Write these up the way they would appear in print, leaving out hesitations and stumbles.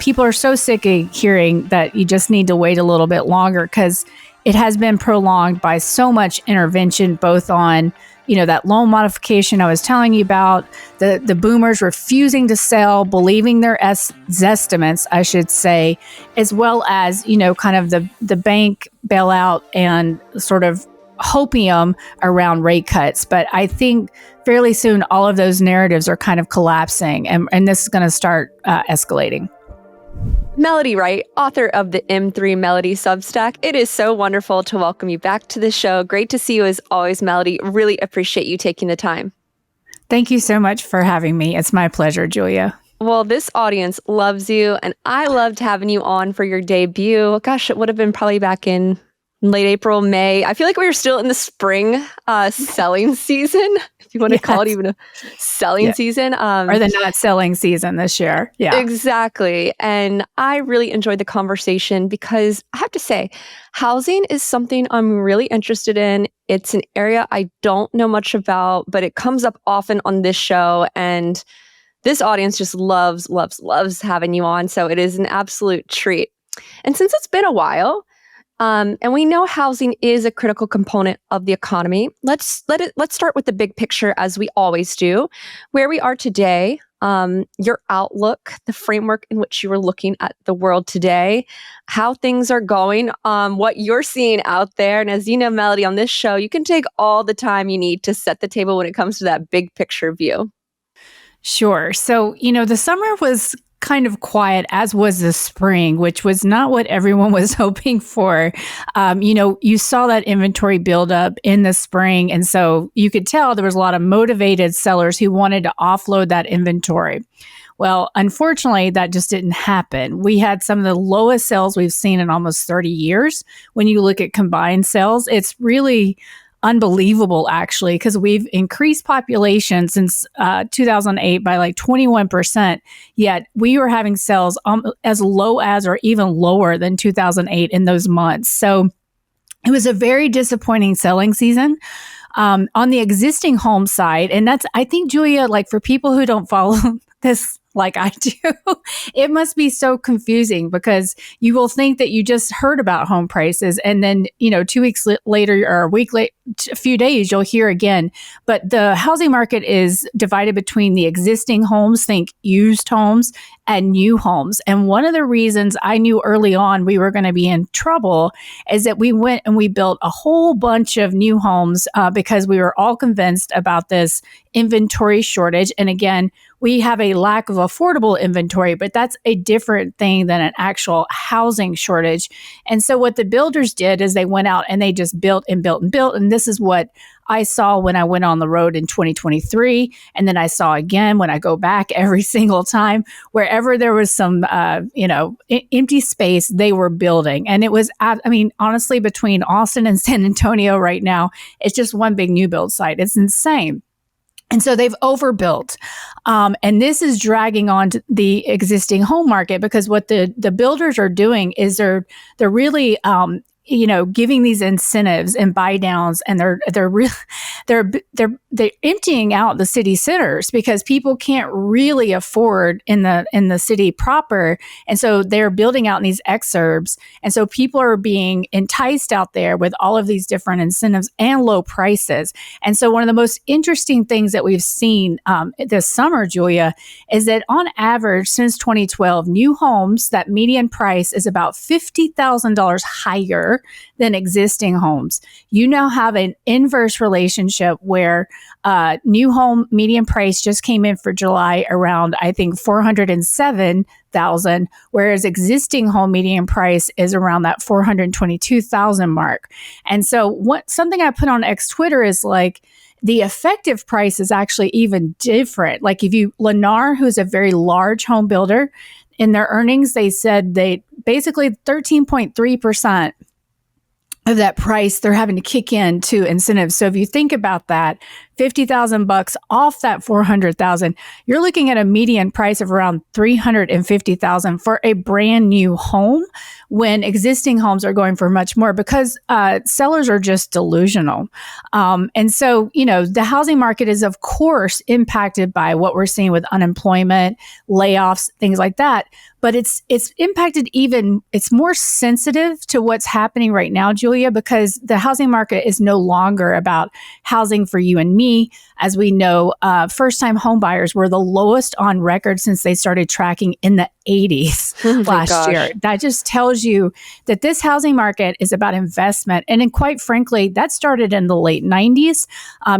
people are so sick of hearing that you just need to wait a little bit longer because it has been prolonged by so much intervention, both on, that loan modification I was telling you about, the boomers refusing to sell, believing their estimates, I should say, as well as, kind of the bank bailout and sort of hopium around rate cuts. But I think fairly soon, all of those narratives are kind of collapsing and this is going to start escalating. Melody Wright, author of the M3 Melody Substack. It is so wonderful to welcome you back to the show. Great to see you as always, Melody. Really appreciate you taking the time. Thank you so much for having me. It's my pleasure, Julia. Well, this audience loves you, and I loved having you on for your debut. Gosh, it would have been probably back in late April, May. I feel like we were still in the spring selling season, if you want to call it even a selling season. Or the not selling season this year. Yeah, exactly. And I really enjoyed the conversation because I have to say, housing is something I'm really interested in. It's an area I don't know much about, but it comes up often on this show. And this audience just loves having you on. So it is an absolute treat. And since it's been a while, and we know housing is a critical component of the economy, let's start with the big picture, as we always do. Where we are today, your outlook, the framework in which you are looking at the world today, how things are going, what you're seeing out there. And as you know, Melody, on this show, you can take all the time you need to set the table when it comes to that big picture view. Sure. So, the summer was kind of quiet, as was the spring, which was not what everyone was hoping for. You saw that inventory build up in the spring. And so you could tell there was a lot of motivated sellers who wanted to offload that inventory. Well, unfortunately, that just didn't happen. We had some of the lowest sales we've seen in almost 30 years. When you look at combined sales, it's really unbelievable, actually, because we've increased population since 2008 by like 21%, yet we were having sales as low as or even lower than 2008 in those months. So it was a very disappointing selling season. On the existing home side, and that's, I think, Julia, like for people who don't follow this like I do, it must be so confusing because you will think that you just heard about home prices and then, 2 weeks later or a few days, you'll hear again. But the housing market is divided between the existing homes, think used homes, and new homes. And one of the reasons I knew early on we were going to be in trouble is that we went and we built a whole bunch of new homes because we were all convinced about this inventory shortage. And again, we have a lack of affordable inventory, but that's a different thing than an actual housing shortage. And so what the builders did is they went out and they just built and built and built. And this is what I saw when I went on the road in 2023. And then I saw again when I go back every single time, wherever there was some, empty space, they were building. And it was, honestly, between Austin and San Antonio right now, it's just one big new build site. It's insane. And so they've overbuilt. And this is dragging on to the existing home market because what the builders are doing is they're really giving these incentives and buy downs, and they're emptying out the city centers because people can't really afford in the city proper, and so they're building out in these exurbs, and so people are being enticed out there with all of these different incentives and low prices. And so one of the most interesting things that we've seen this summer, Julia, is that on average since 2012, new homes, that median price is about $50,000 higher than existing homes. You now have an inverse relationship where new home median price just came in for July around, I think, $407,000, whereas existing home median price is around that $422,000 mark. And so something I put on X Twitter is like, the effective price is actually even different. Like Lennar, who's a very large home builder, in their earnings, they said they basically 13.3% of that price they're having to kick in to incentives. So if you think about that, $50,000 off that 400,000, you're looking at a median price of around 350,000 for a brand new home, when existing homes are going for much more because sellers are just delusional. And so, the housing market is, of course, impacted by what we're seeing with unemployment, layoffs, things like that. But it's impacted it's more sensitive to what's happening right now, Julia, because the housing market is no longer about housing for you and me. As we know, first-time home buyers were the lowest on record since they started tracking in the 80s last year. That just tells you that this housing market is about investment. And then, quite frankly, that started in the late 90s.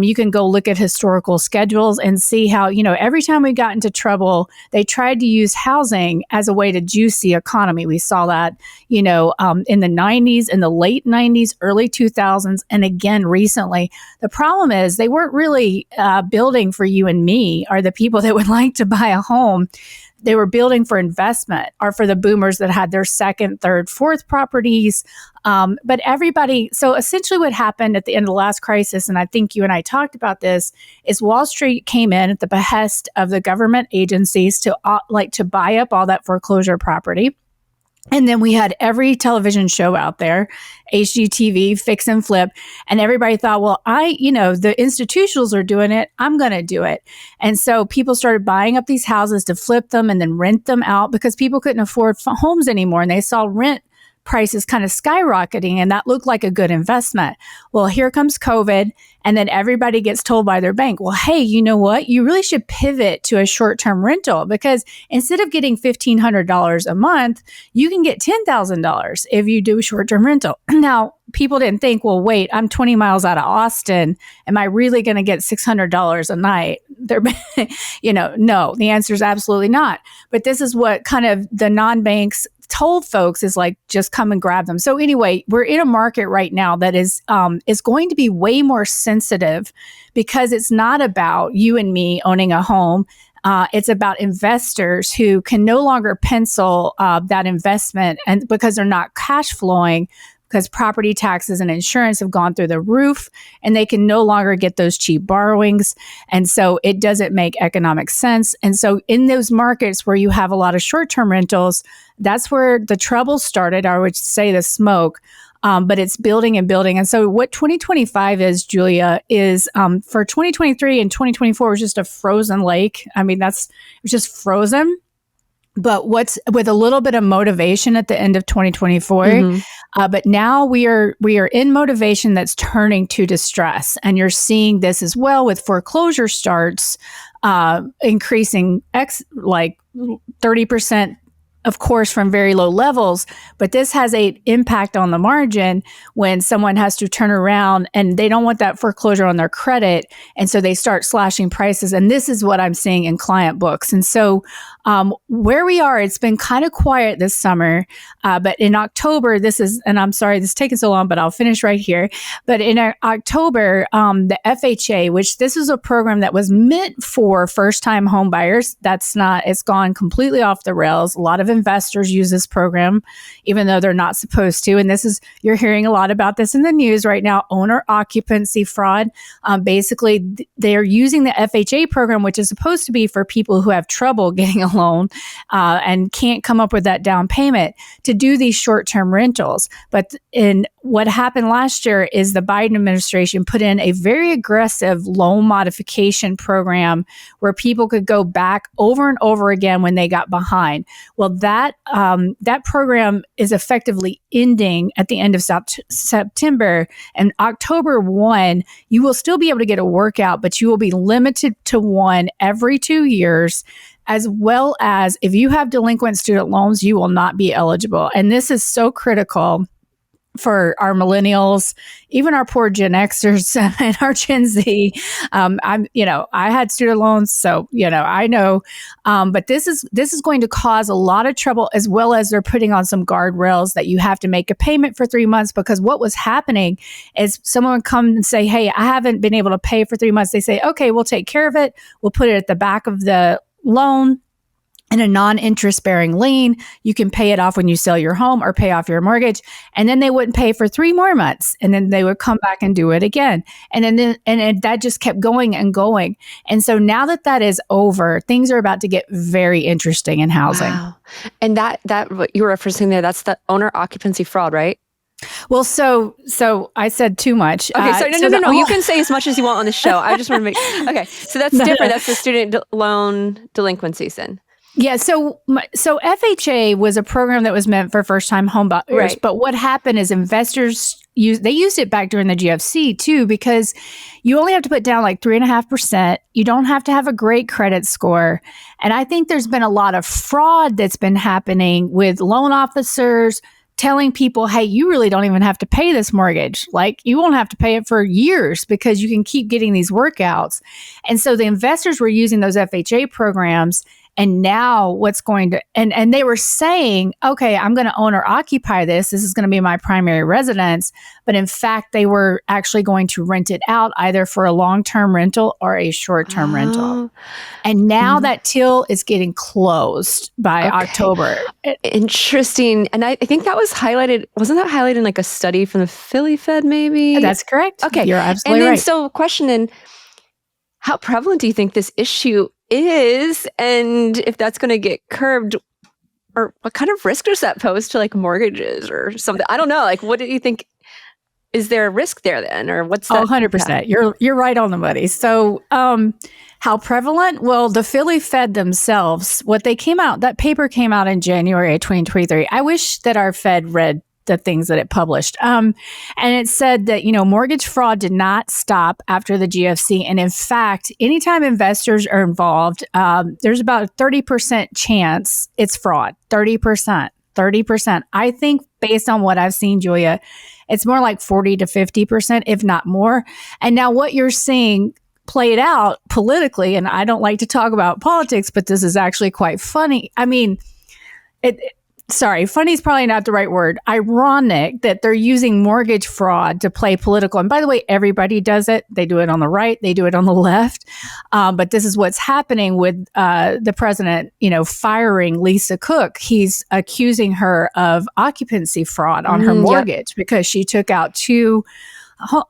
You can go look at historical schedules and see how, every time we got into trouble, they tried to use housing as a way to juice the economy. We saw that, in the 90s, in the late 90s, early 2000s, and again recently. The problem is they weren't really building for you and me, or the people that would like to buy a home. They were building for investment, or for the boomers that had their second, third, fourth properties. But everybody, so essentially what happened at the end of the last crisis, and I think you and I talked about this, is Wall Street came in at the behest of the government agencies to buy up all that foreclosure property. And then we had every television show out there, HGTV, fix and flip. And everybody thought, well, the institutionals are doing it, I'm going to do it. And so people started buying up these houses to flip them and then rent them out because people couldn't afford homes anymore. And they saw rent prices kind of skyrocketing, and that looked like a good investment. Well, here comes COVID, and then everybody gets told by their bank, well, hey, you know what? You really should pivot to a short-term rental, because instead of getting $1,500 a month, you can get $10,000 if you do short-term rental. Now, people didn't think, well, wait, I'm 20 miles out of Austin. Am I really going to get $600 a night? No, the answer is absolutely not. But this is what kind of the non-banks told folks, is like, just come and grab them. So anyway, we're in a market right now that is going to be way more sensitive, because it's not about you and me owning a home. It's about investors who can no longer pencil that investment, and because they're not cash flowing, because property taxes and insurance have gone through the roof, and they can no longer get those cheap borrowings. And so it doesn't make economic sense. And so in those markets where you have a lot of short-term rentals, that's where the trouble started, or I would say the smoke. But it's building and building. And so what 2025 is, Julia, is for 2023 and 2024 was just a frozen lake. I mean, it was just frozen. But what's with a little bit of motivation at the end of 2024, but now we are in motivation that's turning to distress, and you're seeing this as well with foreclosure starts increasing like 30%. Of course, from very low levels, but this has an impact on the margin when someone has to turn around and they don't want that foreclosure on their credit. And so they start slashing prices. And this is what I'm seeing in client books. And so where we are, it's been kind of quiet this summer, but in October, and I'm sorry, this is taking so long, but I'll finish right here. But in October, the FHA, which this is a program that was meant for first-time home buyers, it's gone completely off the rails. A lot of investors use this program, even though they're not supposed to. And you're hearing a lot about this in the news right now, owner occupancy fraud. Basically, they're using the FHA program, which is supposed to be for people who have trouble getting a loan and can't come up with that down payment, to do these short-term rentals. But what happened last year is the Biden administration put in a very aggressive loan modification program where people could go back over and over again when they got behind. Well, that program is effectively ending at the end of September, and October 1, you will still be able to get a workout, but you will be limited to one every 2 years. As well as, if you have delinquent student loans, you will not be eligible. And this is so critical for our millennials, even our poor Gen Xers and our Gen Z. I had student loans, so, I know, but this is going to cause a lot of trouble, as well as they're putting on some guardrails that you have to make a payment for 3 months, because what was happening is someone would come and say, hey, I haven't been able to pay for 3 months. They say, okay, we'll take care of it. We'll put it at the back of the loan. in a non-interest bearing lien. You can pay it off when you sell your home or pay off your mortgage. And then they wouldn't pay for 3 more months. And then they would come back and do it again. And then that just kept going and going. And so now that is over, things are about to get very interesting in housing. Wow. And that what you're referencing there, that's the owner occupancy fraud, right? Well, so I said too much. Okay, so no. You can say as much as you want on the show. I just want to make okay. So that's different. That's the student loan delinquencies then. Yeah, so FHA was a program that was meant for first-time home buyers. Right. But what happened is investors used it back during the GFC too, because you only have to put down like 3.5%. You don't have to have a great credit score. And I think there's been a lot of fraud that's been happening with loan officers telling people, hey, you really don't even have to pay this mortgage. Like, you won't have to pay it for years because you can keep getting these workouts. And so the investors were using those FHA programs. And now what's going to, and they were saying, okay, I'm going to own or occupy this. This is going to be my primary residence. But in fact, they were actually going to rent it out either for a long-term rental or a short-term rental. And now that till is getting closed by October. Interesting. And I think that was highlighted. Wasn't that highlighted in like a study from the Philly Fed maybe? That's correct. Okay. You're absolutely right. And then so question then, how prevalent do you think this issue is, and if that's going to get curbed, or what kind of risk does that pose to like mortgages or something? I don't know. Like, what do you think? Is there a risk there then, or what's that? 100%. You're right on the money. So, how prevalent? Well, the Philly Fed themselves, that paper came out in January of 2023. I wish that our Fed read the things that it published. And it said that, mortgage fraud did not stop after the GFC. And in fact, anytime investors are involved, there's about a 30% chance it's fraud. 30%. I think based on what I've seen, Julia, it's more like 40 to 50%, if not more. And now what you're seeing played out politically, and I don't like to talk about politics, but this is actually quite funny. I mean, funny is probably not the right word. Ironic that they're using mortgage fraud to play political. And by the way, everybody does it. They do it on the right. They do it on the left. But this is what's happening with the president, firing Lisa Cook. He's accusing her of occupancy fraud on her mortgage because she took out 2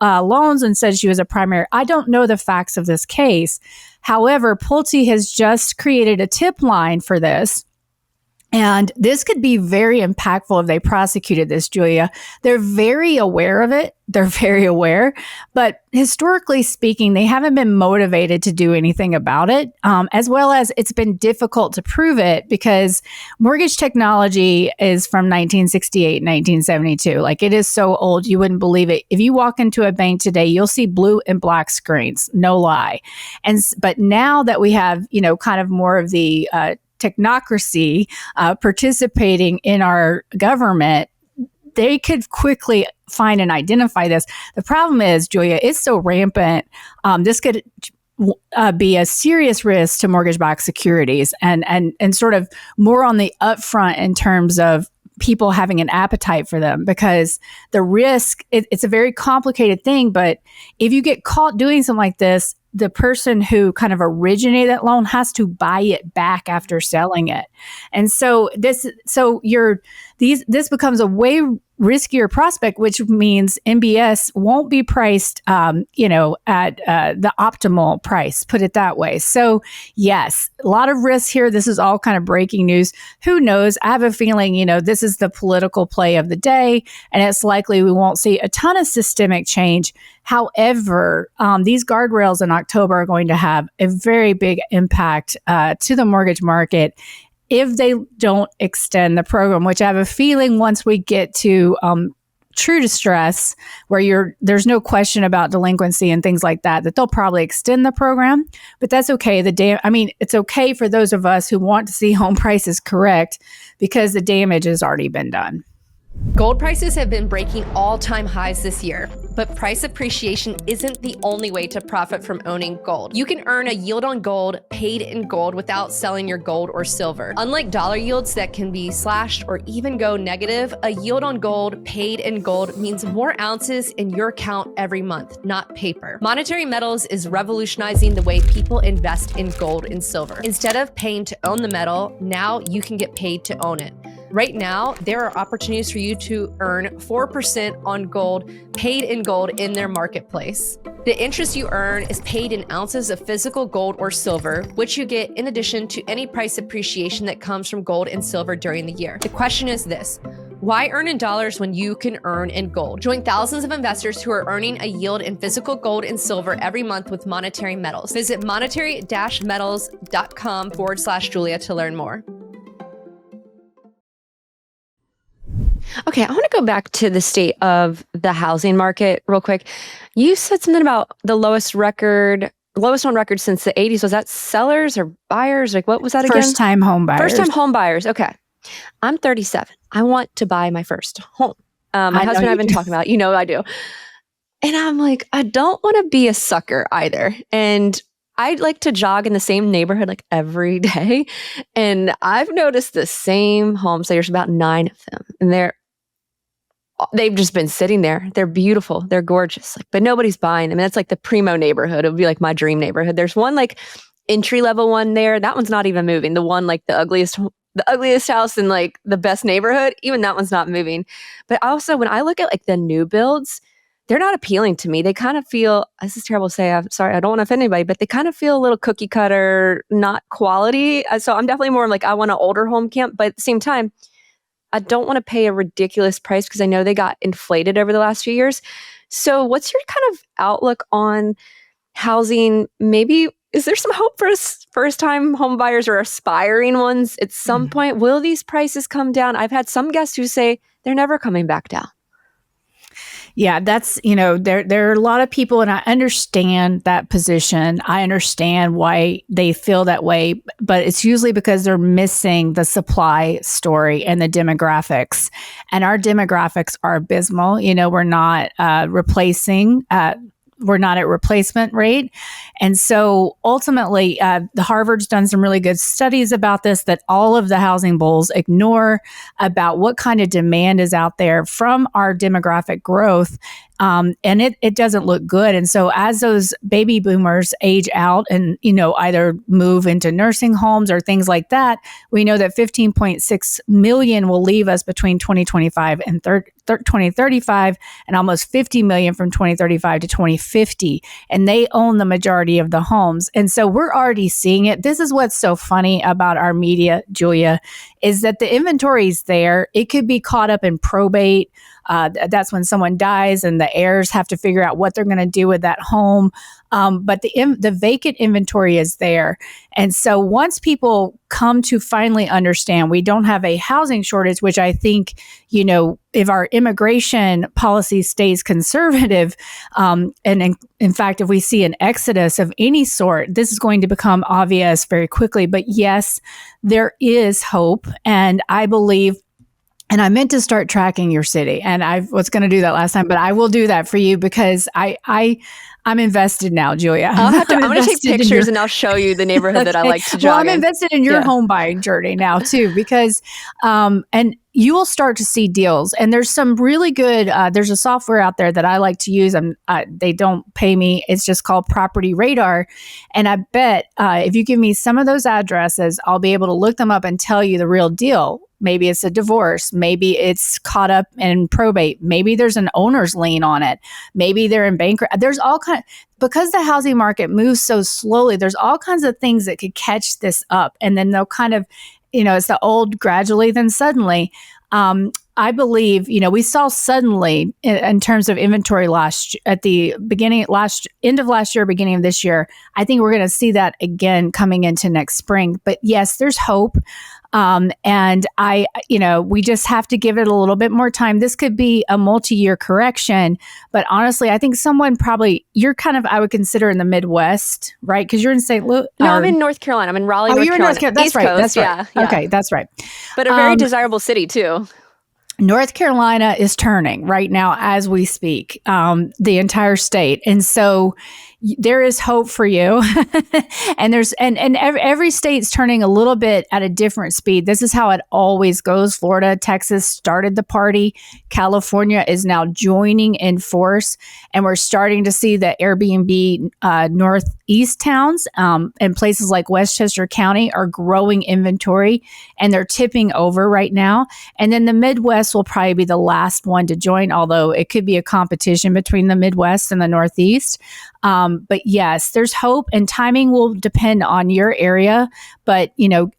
loans and said she was a primary. I don't know the facts of this case. However, Pulte has just created a tip line for this. And this could be very impactful if they prosecuted this, Julia. They're very aware of it. They're very aware. But historically speaking, they haven't been motivated to do anything about it, as well as it's been difficult to prove it because mortgage technology is from 1968, 1972. Like, it is so old, you wouldn't believe it. If you walk into a bank today, you'll see blue and black screens, no lie. But now that we have, kind of more of the technocracy participating in our government, they could quickly find and identify this. The problem is, Julia, it's so rampant. This could be a serious risk to mortgage-backed securities and sort of more on the upfront in terms of people having an appetite for them, because the risk, it's a very complicated thing. But if you get caught doing something like this, the person who kind of originated that loan has to buy it back after selling it. And so this becomes a way riskier prospect, which means MBS won't be priced, at the optimal price, put it that way. So yes, a lot of risks here. This is all kind of breaking news. Who knows? I have a feeling, this is the political play of the day, and it's likely we won't see a ton of systemic change. However, these guardrails in October are going to have a very big impact to the mortgage market if they don't extend the program, which I have a feeling once we get to true distress, where there's no question about delinquency and things like that they'll probably extend the program. But that's okay. It's okay for those of us who want to see home prices correct, because the damage has already been done. Gold prices have been breaking all-time highs this year. But price appreciation isn't the only way to profit from owning gold. You can earn a yield on gold paid in gold without selling your gold or silver. Unlike dollar yields that can be slashed or even go negative, a yield on gold paid in gold means more ounces in your account every month, not paper. Monetary Metals is revolutionizing the way people invest in gold and silver. Instead of paying to own the metal, now you can get paid to own it. Right now, there are opportunities for you to earn 4% on gold paid in gold in their marketplace. The interest you earn is paid in ounces of physical gold or silver, which you get in addition to any price appreciation that comes from gold and silver during the year. The question is this: why earn in dollars when you can earn in gold? Join thousands of investors who are earning a yield in physical gold and silver every month with Monetary Metals. Visit monetary-metals.com/Julia to learn more. Okay, I want to go back to the state of the housing market real quick. You said something about the lowest on record since the 80s. Was that sellers or buyers? Like, what was that again? First-time home buyers. First-time home buyers. Okay. I'm 37. I want to buy my first home. My husband and I have been talking about it. You know I do. And I'm like, I don't want to be a sucker either. And I like to jog in the same neighborhood like every day. And I've noticed the same homes. There's about 9 of them. And they've just been sitting there. They're beautiful. They're gorgeous. Like, but nobody's buying them. And that's like the primo neighborhood. It would be like my dream neighborhood. There's one like entry level one there. That one's not even moving. The one like the ugliest house in like the best neighborhood, even that one's not moving. But also when I look at like the new builds, they're not appealing to me. They kind of feel, this is terrible to say, I'm sorry, I don't want to offend anybody, but they kind of feel a little cookie cutter, not quality. So I'm definitely more like, I want an older home camp, but at the same time, I don't want to pay a ridiculous price because I know they got inflated over the last few years. So what's your kind of outlook on housing? Maybe, is there some hope for first-time home buyers or aspiring ones at some point? Will these prices come down? I've had some guests who say they're never coming back down. Yeah, that's, there are a lot of people, and I understand that position. I understand why they feel that way, but it's usually because they're missing the supply story and the demographics. And our demographics are abysmal. We're not we're not at replacement rate. And so ultimately, the Harvard's done some really good studies about this, that all of the housing bulls ignore about what kind of demand is out there from our demographic growth. And it doesn't look good. And so as those baby boomers age out and, either move into nursing homes or things like that, we know that 15.6 million will leave us between 2025 and 2035, and almost 50 million from 2035 to 2050. And they own the majority of the homes. And so we're already seeing it. This is what's so funny about our media, Julia, is that the inventory is there. It could be caught up in probate. That's when someone dies and the heirs have to figure out what they're going to do with that home. But the vacant inventory is there. And so once people come to finally understand we don't have a housing shortage, which I think, if our immigration policy stays conservative, and in fact, if we see an exodus of any sort, this is going to become obvious very quickly. But yes, there is hope. And I believe, and I meant to start tracking your city, and I was going to do that last time, but I will do that for you because I'm invested now, Julia. I'm going to take pictures and I'll show you the neighborhood that I like to jog Well, I'm invested in your home buying journey now too, because, and you will start to see deals. And there's some really good, there's a software out there that I like to use. They don't pay me. It's just called Property Radar. And I bet if you give me some of those addresses, I'll be able to look them up and tell you the real deal. Maybe it's a divorce. Maybe it's caught up in probate. Maybe there's an owner's lien on it. Maybe they're in bankruptcy. There's all because the housing market moves so slowly, there's all kinds of things that could catch this up. And then they'll kind of, it's the old gradually, then suddenly. I believe, we saw suddenly in terms of inventory at the end of last year, beginning of this year. I think we're going to see that again coming into next spring. But yes, there's hope. And we just have to give it a little bit more time. This could be a multi-year correction, but honestly, I think you're kind of, I would consider in the Midwest, right? Because you're in St. Louis. No, I'm in North Carolina. I'm in Raleigh, North you're Carolina. In North Carolina. That's East right. Coast. That's right. Yeah. Okay, that's right. But a very desirable city too. North Carolina is turning right now as we speak, the entire state. And so there is hope for you. And every state's turning a little bit at a different speed. This is how it always goes. Florida, Texas started the party. California is now joining in force. And we're starting to see the Airbnb northeast towns and places like Westchester County are growing inventory, and they're tipping over right now. And then the Midwest will probably be the last one to join, although it could be a competition between the Midwest and the Northeast. But yes, there's hope, and timing will depend on your area. But,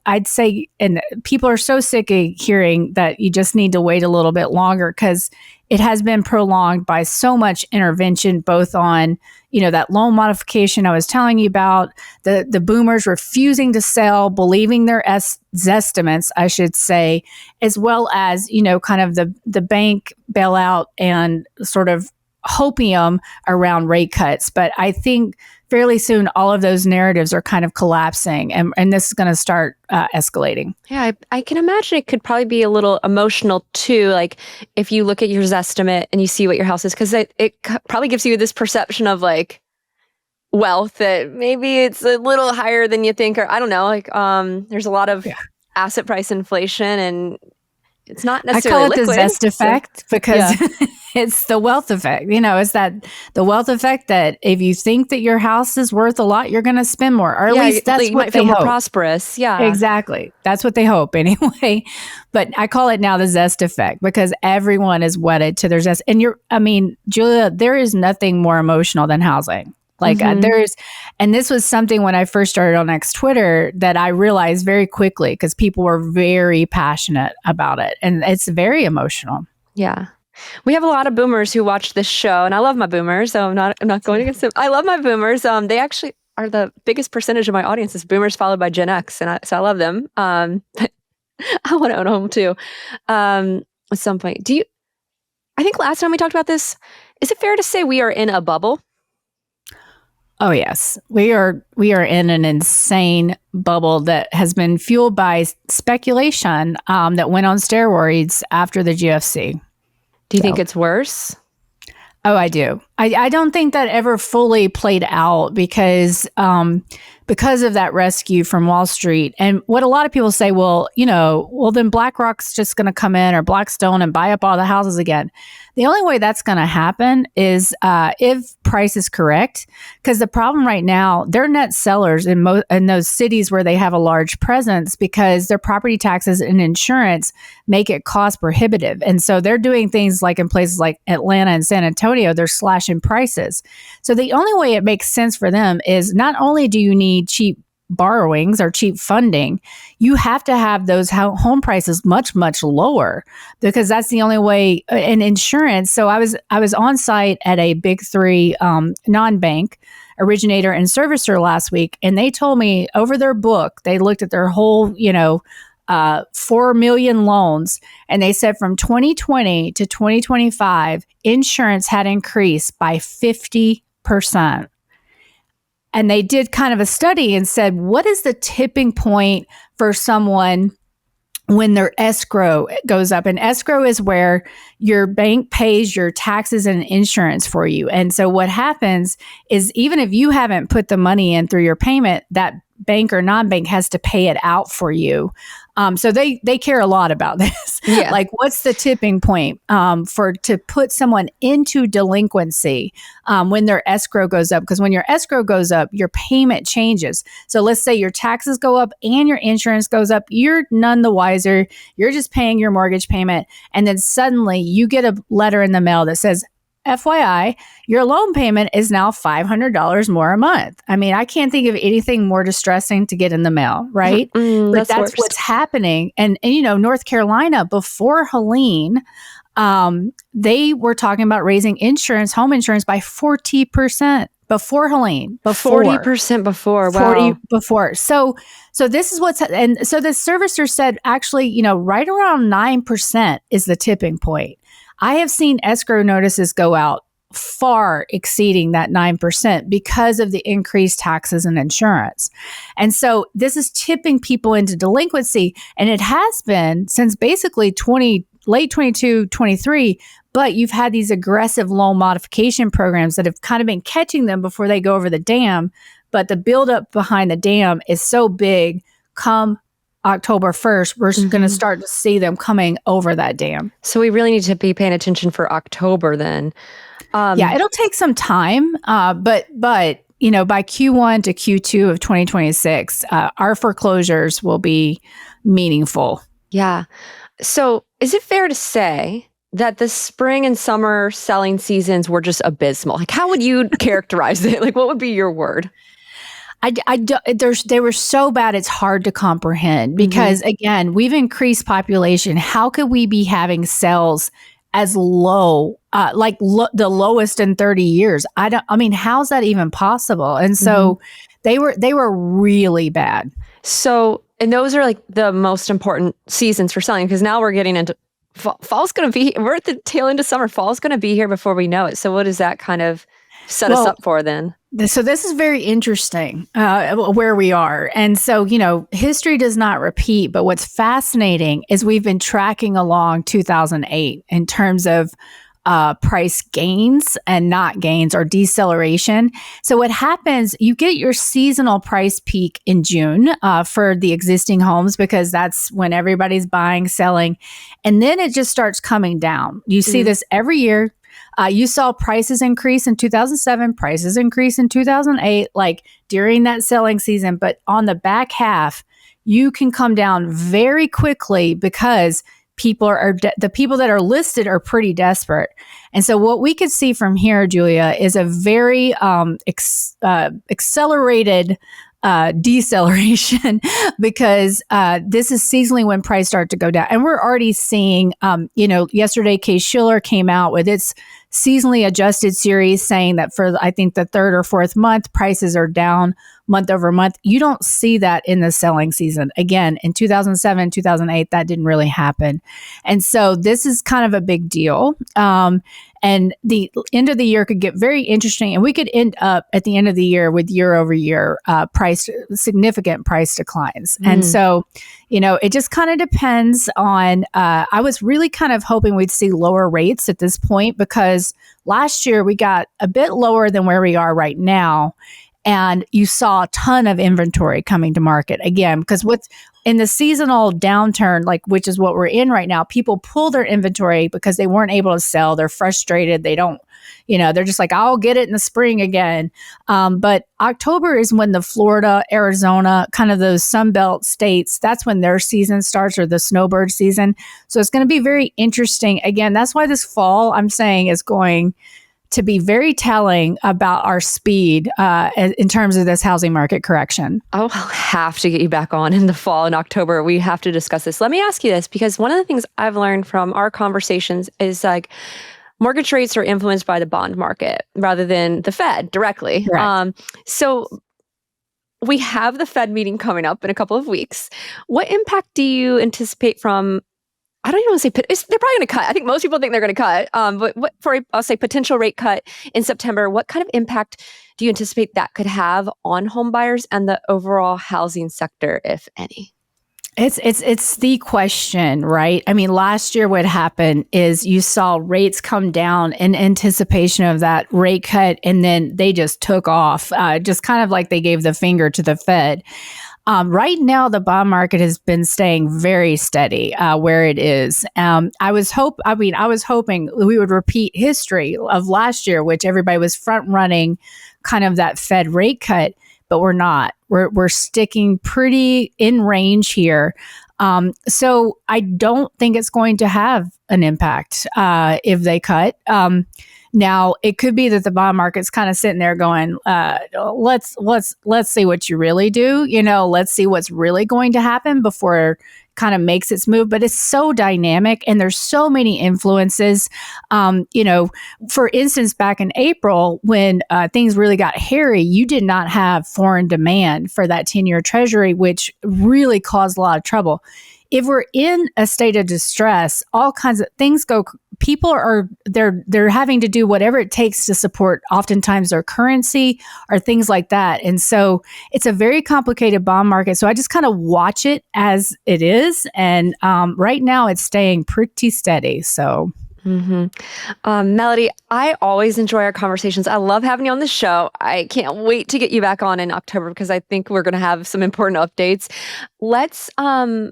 I'd say, and people are so sick of hearing that you just need to wait a little bit longer, because it has been prolonged by so much intervention, both on, that loan modification I was telling you about, the boomers refusing to sell, believing their estimates, I should say, as well as, kind of the bank bailout and sort of hopium around rate cuts. But I think fairly soon, all of those narratives are kind of collapsing, and this is going to start escalating. Yeah, I can imagine it could probably be a little emotional too. Like if you look at your Zestimate and you see what your house is, because it probably gives you this perception of like wealth that maybe it's a little higher than you think, or I don't know. Like there's a lot of asset price inflation, and it's not necessarily liquid. I call it the Zest effect, because it's the wealth effect. It's that the wealth effect that if you think that your house is worth a lot, you're going to spend more, or at least that's what they hope. More prosperous. Yeah, exactly. That's what they hope anyway. But I call it now the Zest effect, because everyone is wedded to their Zest. And Julia, there is nothing more emotional than housing. Like and this was something when I first started on X Twitter that I realized very quickly, because people were very passionate about it, and it's very emotional. Yeah. We have a lot of boomers who watch this show, and I love my boomers, so I'm not going against them. I love my boomers. They actually are the biggest percentage of my audience is boomers, followed by Gen X, and so I love them. I want to own a home too. At some point. I think last time we talked about this, is it fair to say we are in a bubble? Oh, yes. We are in an insane bubble that has been fueled by speculation that went on steroids after the GFC. Do you think it's worse? Oh, I do. I don't think that ever fully played out because of that rescue from Wall Street. And what a lot of people say, then BlackRock's just going to come in, or Blackstone, and buy up all the houses again. The only way that's going to happen is if price is correct, because the problem right now, they're net sellers in those cities where they have a large presence, because their property taxes and insurance make it cost prohibitive. And so they're doing things like in places like Atlanta and San Antonio, they're slashing prices. So the only way it makes sense for them is not only do you need cheap borrowings or cheap funding, you have to have those home prices much, much lower, because that's the only way. And insurance. So I was on site at a big three non-bank originator and servicer last week, and they told me over their book, they looked at their whole, 4 million loans, and they said from 2020 to 2025, insurance had increased by 50%. And they did kind of a study and said, what is the tipping point for someone when their escrow goes up? And escrow is where your bank pays your taxes and insurance for you. And so what happens is, even if you haven't put the money in through your payment, that bank or non-bank has to pay it out for you. So they care a lot about this. Yeah. Like, what's the tipping point to put someone into delinquency when their escrow goes up? Because when your escrow goes up, your payment changes. So let's say your taxes go up and your insurance goes up. You're none the wiser. You're just paying your mortgage payment. And then suddenly you get a letter in the mail that says, FYI, your loan payment is now $500 more a month. I mean, I can't think of anything more distressing to get in the mail, right? But that's what's happening. And North Carolina, before Helene, they were talking about raising home insurance by 40%. Before Helene, 40% before. Wow. 40 before. So this is and so the servicer said, actually, right around 9% is the tipping point. I have seen escrow notices go out far exceeding that 9% because of the increased taxes and insurance. And so this is tipping people into delinquency. And it has been since basically late 22, 23, but you've had these aggressive loan modification programs that have kind of been catching them before they go over the dam. But the buildup behind the dam is so big. Come October 1st, we're going to start to see them coming over that dam. So we really need to be paying attention for October then. Yeah, it'll take some time, but by Q1 to Q2 of 2026, our foreclosures will be meaningful. Yeah. So is it fair to say that the spring and summer selling seasons were just abysmal? Like, how would you characterize it? Like, what would be your word? They were so bad, it's hard to comprehend because, again, we've increased population. How could we be having sales as low, the lowest in 30 years? How's that even possible? And so they were really bad. So, and those are like the most important seasons for selling, because now we're getting into fall's going to be, we're at the tail end of summer. Fall's going to be here before we know it. So what does that kind of set us up for then? So this is very interesting, where we are. And so, history does not repeat, but what's fascinating is we've been tracking along 2008 in terms of price gains and not gains or deceleration. So what happens, you get your seasonal price peak in June for the existing homes, because that's when everybody's buying, selling, and then it just starts coming down. You see this every year. You saw prices increase in 2007, prices increase in 2008, like during that selling season. But on the back half, you can come down very quickly because the people that are listed are pretty desperate. And so what we could see from here, Julia, is a very accelerated deceleration because this is seasonally when price start to go down. And we're already seeing, yesterday Case-Shiller came out with its seasonally adjusted series saying that for, I think, the third or fourth month, prices are down month over month. You don't see that in the selling season. Again, in 2007, 2008, that didn't really happen. And so this is kind of a big deal. And the end of the year could get very interesting. And we could end up at the end of the year with year over year significant price declines. And so, it just kind of depends on, I was really kind of hoping we'd see lower rates at this point, because last year we got a bit lower than where we are right now. And you saw a ton of inventory coming to market again, because what's in the seasonal downturn, which is what we're in right now, people pull their inventory because they weren't able to sell. They're frustrated. They don't, they're just like, I'll get it in the spring again. But October is when the Florida, Arizona, kind of those Sunbelt states, that's when their season starts, or the snowbird season. So it's going to be very interesting. Again, that's why this fall, I'm saying, is going to be very telling about our speed in terms of this housing market correction. I'll have to get you back on in the fall, in October. We have to discuss this. Let me ask you this, because one of the things I've learned from our conversations is mortgage rates are influenced by the bond market rather than the Fed directly. So we have the Fed meeting coming up in a couple of weeks. What impact do you anticipate from, I don't even want to say, they're probably going to cut. I think most people think they're going to cut. But I'll say potential rate cut in September, what kind of impact do you anticipate that could have on home buyers and the overall housing sector, if any? It's the question, right? I mean, last year what happened is you saw rates come down in anticipation of that rate cut, and then they just took off, just kind of like they gave the finger to the Fed. Right now, the bond market has been staying very steady where it is. I was hoping we would repeat history of last year, which everybody was front running kind of that Fed rate cut, but we're not. We're sticking pretty in range here. So I don't think it's going to have an impact if they cut. Now, it could be that the bond market's kind of sitting there going, let's see what you really do. Let's see what's really going to happen before it kind of makes its move. But it's so dynamic and there's so many influences. For instance, back in April, when things really got hairy, you did not have foreign demand for that 10-year treasury, which really caused a lot of trouble. if we're in a state of distress, all kinds of things people are, they're having to do whatever it takes to support oftentimes their currency or things like that. And so it's a very complicated bond market. So I just kind of watch it as it is. And right now it's staying pretty steady. So. Melody, I always enjoy our conversations. I love having you on the show. I can't wait to get you back on in October because I think we're going to have some important updates. Let's,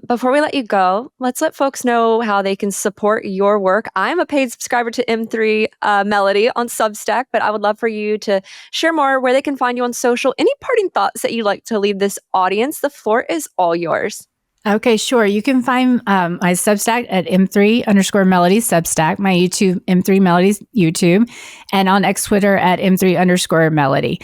before we let you go, let's let folks know how they can support your work. I'm a paid subscriber to M3 Melody on Substack, but I would love for you to share more where they can find you on social. Any parting thoughts that you'd like to leave this audience? The floor is all yours. Okay, sure. You can find my Substack at M3 Melody Substack, my YouTube, M3 Melody's YouTube, and on X Twitter at M3 Melody.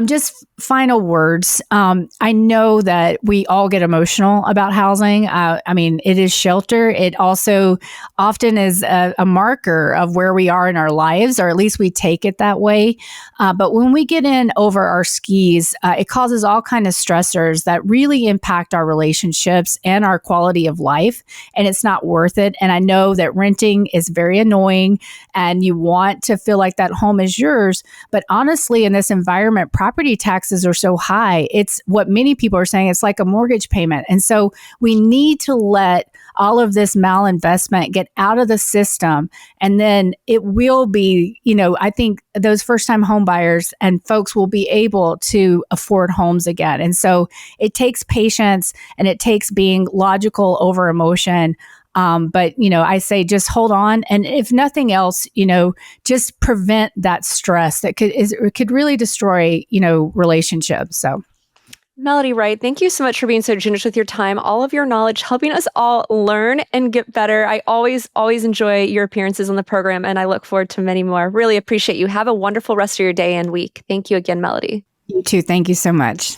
Just final words. I know that we all get emotional about housing. I mean, it is shelter. It also often is a marker of where we are in our lives, or at least we take it that way. But when we get in over our skis, it causes all kinds of stressors that really impact our relationships and our quality of life, and it's not worth it. And I know that renting is very annoying and you want to feel like that home is yours. But honestly, in this environment, property taxes are so high. It's what many people are saying. It's like a mortgage payment. And so we need to let all of this malinvestment get out of the system. And then it will be, I think those first-time home buyers and folks will be able to afford homes again. And so it takes patience and it takes being logical over emotion. But, I say just hold on. And if nothing else, just prevent that stress that could really destroy, relationships. So. Melody Wright, thank you so much for being so generous with your time, all of your knowledge, helping us all learn and get better. I always enjoy your appearances on the program, and I look forward to many more. Really appreciate you. Have a wonderful rest of your day and week. Thank you again, Melody. You too. Thank you so much.